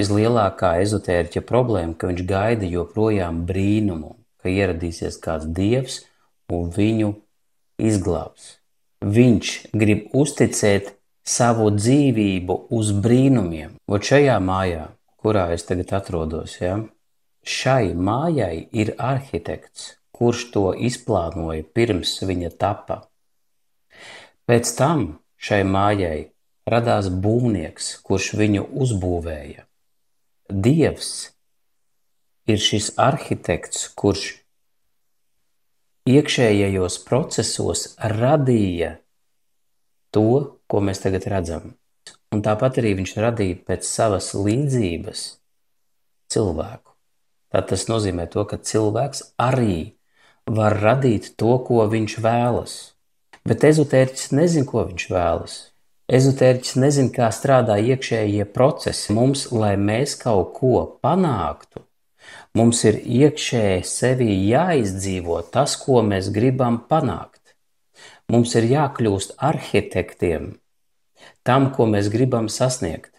vislielākā ezotēriķa problēma, ka viņš gaida joprojām brīnumu, ka ieradīsies kāds dievs un viņu izglābs. Viņš grib uzticēt savu dzīvību uz brīnumiem. Vot šajā mājā, kurā es tagad atrodos, šai mājai ir arhitekts, kurš to izplānoja pirms viņa tapa. Pēc tam šai mājai radās būvnieks, kurš viņu uzbūvēja. Dievs ir šis arhitekts, kurš iekšējajos procesos radīja to, ko mēs tagad redzam. Un tāpat arī viņš radīja pēc savas līdzības cilvēku. Tad tas nozīmē to, ka cilvēks arī var radīt to, ko viņš vēlas. Bet ezotēriķis nezin, ko viņš vēlas. Ezotēriķis nezin, kā strādā iekšējie procesi. Mums, lai mēs kaut ko panāktu, mums ir iekšēji sevī jāizdzīvo tas, ko mēs gribam panākt. Mums ir jākļūst arhitektiem tam, ko mēs gribam sasniegt,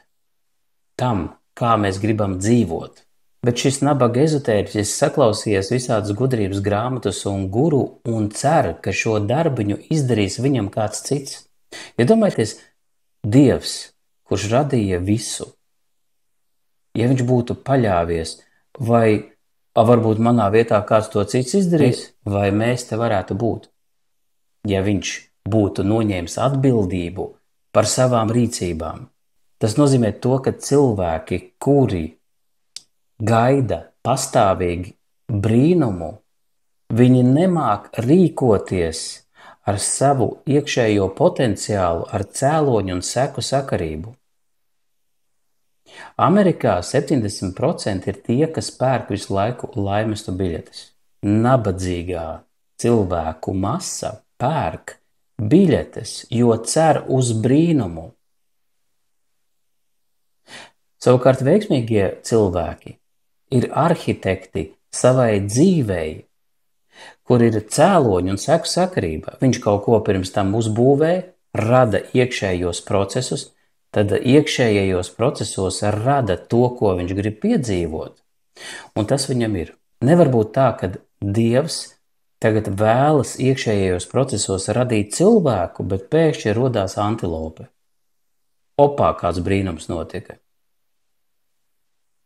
tam, kā mēs gribam dzīvot. Bet šis nabaga ezotēriķis saklausījies visādas gudrības grāmatas un guru un cer, ka šo darbiņu izdarīs viņam kāds cits. Iedomājieties, Dievs, kurš radīja visu, ja viņš būtu paļāvies, vai varbūt manā vietā kāds to cits izdarīs, vai mēs te varētu būt, ja viņš būtu noņēmis atbildību par savām rīcībām. Tas nozīmē to, ka cilvēki, kuri gaida pastāvīgi brīnumu, viņi nemāk rīkoties ar savu iekšējo potenciālu, ar cēloņu un seku sakarību. Amerikā 70% ir tie, kas pērk visu laiku laimestu biļetes. Nabadzīgā cilvēku masa pērk biļetes, jo cer uz brīnumu. Savukārt veiksmīgie cilvēki ir arhitekti savai dzīvei, kur ir cēloņi un seku sakarība. Viņš kaut ko pirms tam uzbūvē, rada iekšējos procesus, tad iekšējajos procesos rada to, ko viņš grib piedzīvot. Un tas viņam ir. Nevar būt tā, ka Dievs tagad vēlas iekšējajos procesos radīt cilvēku, bet pēkšņi rodās antilope. Opā, kāds brīnums notika.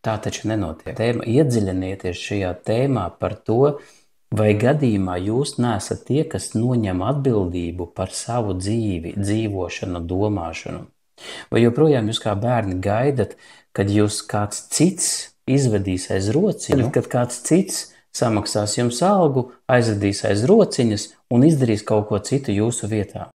Tā taču nenotiek. Iedziļinieties šajā tēmā par to, vai gadījumā jūs neesat tie, kas noņem atbildību par savu dzīvi, dzīvošanu, domāšanu. Vai joprojām jūs kā bērni gaidat, kad jūs kāds cits izvedīs aiz rociņu, kad kāds cits samaksās jums algu, aizvedīs aiz rociņas un izdarīs kaut ko citu jūsu vietā?